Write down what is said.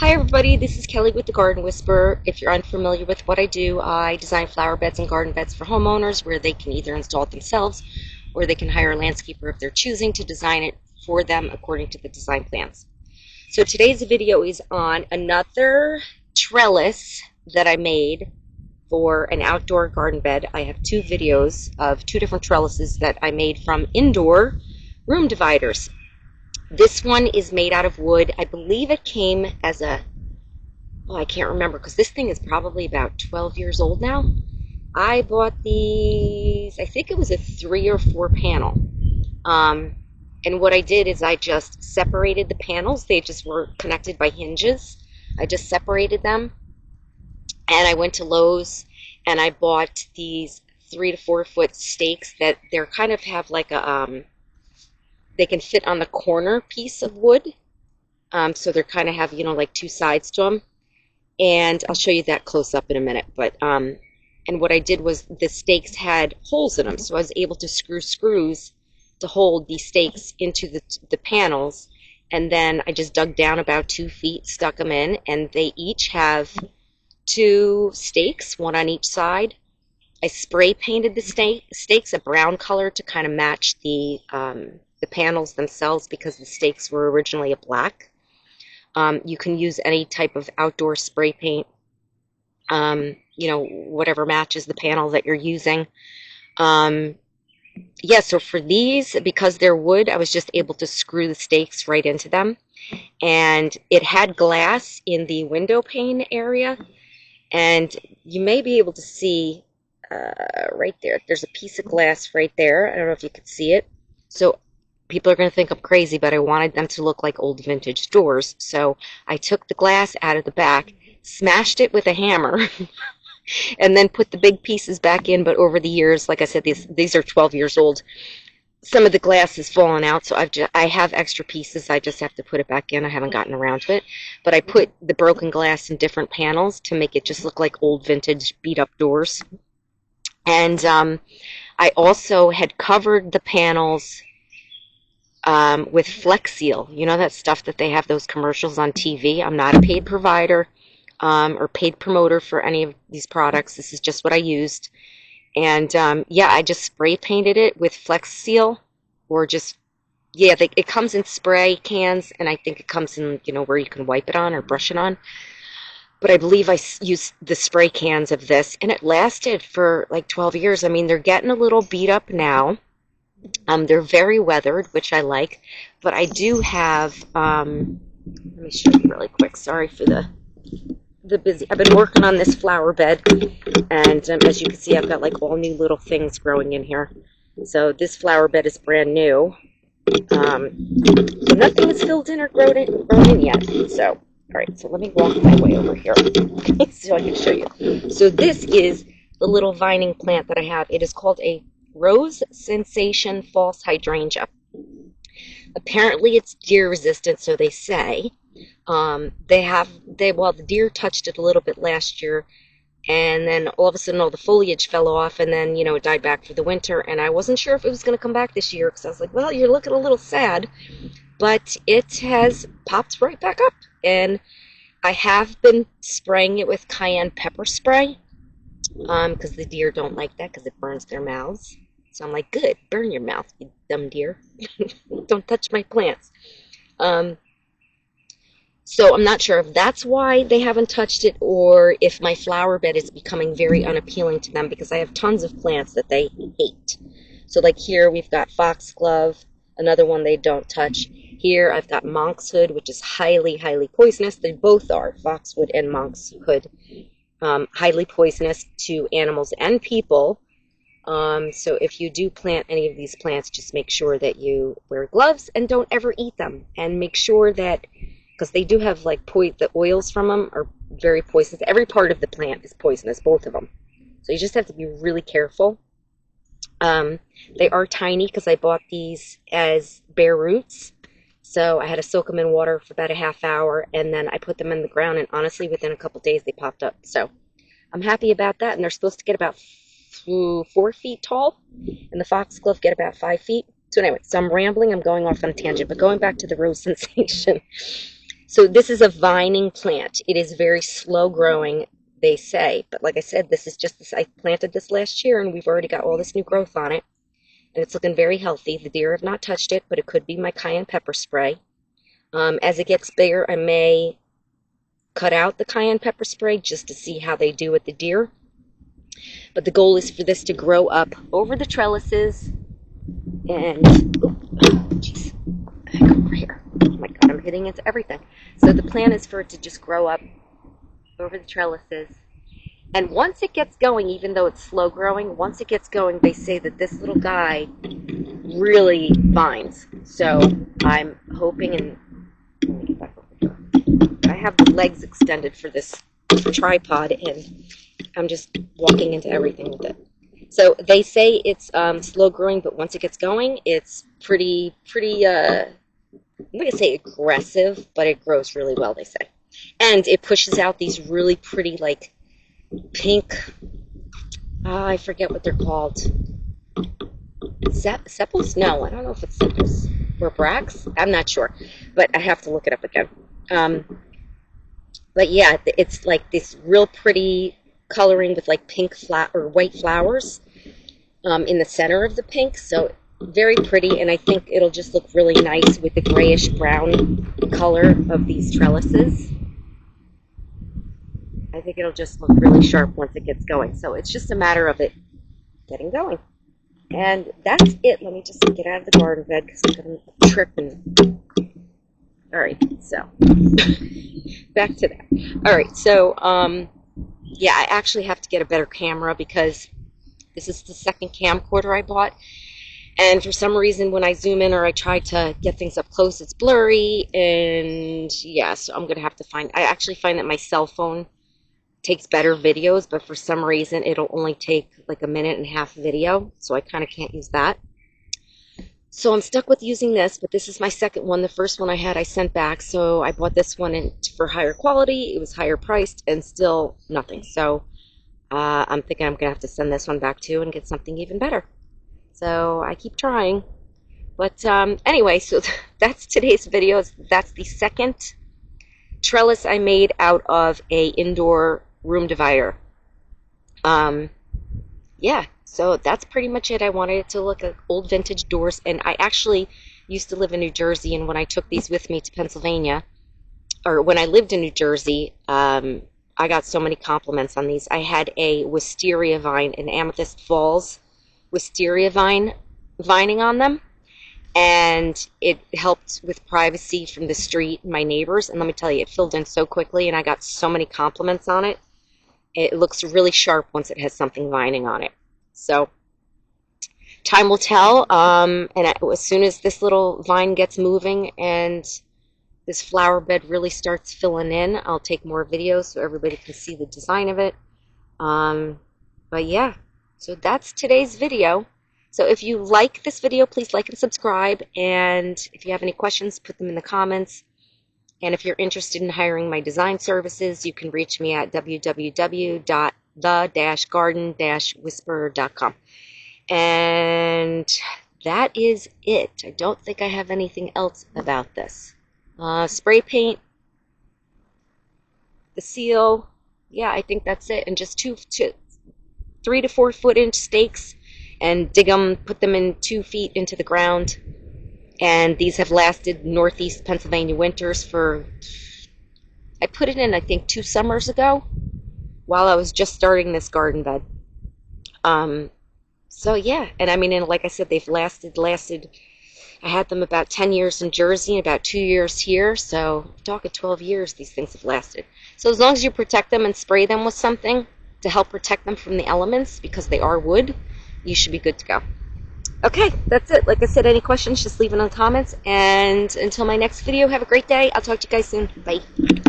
Hi everybody, this is Kelly with the Garden Whisperer. If you're unfamiliar with what I do, I design flower beds and garden beds for homeowners where they can either install it themselves or they can hire a landscaper if they're choosing to design it for them according to the design plans. So today's video is on another trellis that I made for an outdoor garden bed. I have two videos of two different trellises that I made from indoor room dividers. This one is made out of wood. I believe it came as I can't remember because this thing is probably about 12 years old now. I bought these, I think it was a 3 or 4 panel. Um, and what I did is I just separated the panels. They just were connected by hinges. I just separated them. And I went to Lowe's and I bought these 3 to 4 foot stakes that they're kind of have like they can fit on the corner piece of wood. So they're kind of have, like two sides to them. And I'll show you that close up in a minute. But and what I did was the stakes had holes in them, so I was able to screw screws to hold these stakes into the panels. And then I just dug down about 2 feet, stuck them in, and they each have two stakes, one on each side. I spray painted the stakes a brown color to kind of match the panels themselves because the stakes were originally a black. You can use any type of outdoor spray paint, whatever matches the panel that you're using. Yeah, so for these, because they're wood, I was just able to screw the stakes right into them. And it had glass in the window pane area. And you may be able to see right there. There's a piece of glass right there. I don't know if you could see it. So people are going to think I'm crazy, but I wanted them to look like old vintage doors. So I took the glass out of the back, smashed it with a hammer, and then put the big pieces back in. But over the years, like I said, these are 12 years old. Some of the glass has fallen out, so I have extra pieces. I just have to put it back in. I haven't gotten around to it. But I put the broken glass in different panels to make it just look like old vintage beat up doors. And I also had covered the panels with Flex Seal. You know that stuff that they have those commercials on TV? I'm not a paid provider or paid promoter for any of these products. This is just what I used. And yeah, I just spray painted it with Flex Seal, or just, yeah, it comes in spray cans, and I think it comes in, where you can wipe it on or brush it on. But I believe I used the spray cans of this, and it lasted for like 12 years. I mean, they're getting a little beat up now. They're very weathered, which I like, but I do have, let me show you really quick. Sorry for the busy. I've been working on this flower bed, and as you can see, I've got like all new little things growing in here. So this flower bed is brand new. Nothing is filled in or grown in yet. So, all right, so let me walk my way over here so I can show you. So this is the little vining plant that I have. It is called a Rose Sensation False Hydrangea. Apparently it's deer resistant, so they say. The deer touched it a little bit last year, and then all of a sudden all the foliage fell off, and then, it died back for the winter, and I wasn't sure if it was going to come back this year, because I was like, well, you're looking a little sad, but it has popped right back up, and I have been spraying it with cayenne pepper spray, because the deer don't like that, because it burns their mouths. So I'm like, good, burn your mouth, you dumb deer. Don't touch my plants. So I'm not sure if that's why they haven't touched it, or if my flower bed is becoming very unappealing to them, because I have tons of plants that they hate. So like here we've got foxglove, another one they don't touch. Here I've got monkshood, which is highly, highly poisonous. They both are, foxwood and monkshood. Highly poisonous to animals and people. So if you do plant any of these plants, just make sure that you wear gloves and don't ever eat them. And make sure that, because they do have like the oils from them are very poisonous. Every part of the plant is poisonous, both of them. So you just have to be really careful. They are tiny because I bought these as bare roots. So I had to soak them in water for about a half hour, and then I put them in the ground, and honestly, within a couple days, they popped up. So I'm happy about that, and they're supposed to get about 4 feet tall, and the foxglove get about 5 feet. So anyway, so I'm rambling, I'm going off on a tangent, but going back to the Rose Sensation. So this is a vining plant. It is very slow growing, they say. But like I said, this is just this. I planted this last year, and we've already got all this new growth on it. And it's looking very healthy. The deer have not touched it, but it could be my cayenne pepper spray. As it gets bigger, I may cut out the cayenne pepper spray just to see how they do with the deer. But the goal is for this to grow up over the trellises. And, jeez, over here. Oh my God, I'm hitting into everything. So the plan is for it to just grow up over the trellises. And once it gets going, even though it's slow growing, once it gets going, they say that this little guy really vines. So I'm hoping, and let me get back over here. I have the legs extended for this tripod, and I'm just walking into everything with it. So they say it's slow growing, but once it gets going, it's pretty, I'm not going to say aggressive, but it grows really well, they say. And it pushes out these really pretty, like, pink, I forget what they're called. Sepals? No, I don't know if it's sepals or bracts. I'm not sure, but I have to look it up again. But yeah, it's like this real pretty coloring with like pink or white flowers in the center of the pink. So very pretty, and I think it'll just look really nice with the grayish brown color of these trellises. I think it'll just look really sharp once it gets going. So it's just a matter of it getting going. And that's it. Let me just get out of the garden bed because I'm going to trip. All right, so back to that. All right, so yeah, I actually have to get a better camera because this is the second camcorder I bought. And for some reason, when I zoom in or I try to get things up close, it's blurry. And yeah, so I'm going to have to I actually find that my cell phone takes better videos, but for some reason it'll only take like a minute and a half video, so I kind of can't use that. So I'm stuck with using this, but this is my second one. The first one I had I sent back, so I bought this one for higher quality. It was higher priced and still nothing. So I'm thinking I'm gonna have to send this one back too and get something even better. So I keep trying. But anyway, so that's today's video. That's the second trellis I made out of a indoor room divider. Yeah, so that's pretty much it. I wanted it to look like old vintage doors, and I actually used to live in New Jersey, and when I took these with me to Pennsylvania, or when I lived in New Jersey, I got so many compliments on these. I had a wisteria vine, an Amethyst Falls wisteria vining on them, and it helped with privacy from the street and my neighbors. And let me tell you, it filled in so quickly, and I got so many compliments on it. It looks really sharp once it has something vining on it. So time will tell. And as soon as this little vine gets moving and this flower bed really starts filling in, I'll take more videos so everybody can see the design of it. But yeah, so that's today's video. So if you like this video, please like and subscribe. And if you have any questions, put them in the comments. And if you're interested in hiring my design services, you can reach me at www.the-garden-whisperer.com. And that is it. I don't think I have anything else about this. Spray paint, the seal, yeah, I think that's it. And just 3 to 4 foot inch stakes, and dig them, put them in 2 feet into the ground. And these have lasted northeast Pennsylvania winters for, I put it in, I think, 2 summers ago while I was just starting this garden bed. So yeah, and I mean, and like I said, they've lasted, I had them about 10 years in Jersey and about 2 years here, so I'm talking 12 years these things have lasted. So as long as you protect them and spray them with something to help protect them from the elements, because they are wood, you should be good to go. Okay, that's it. Like I said, any questions, just leave it in the comments. And until my next video, have a great day. I'll talk to you guys soon. Bye.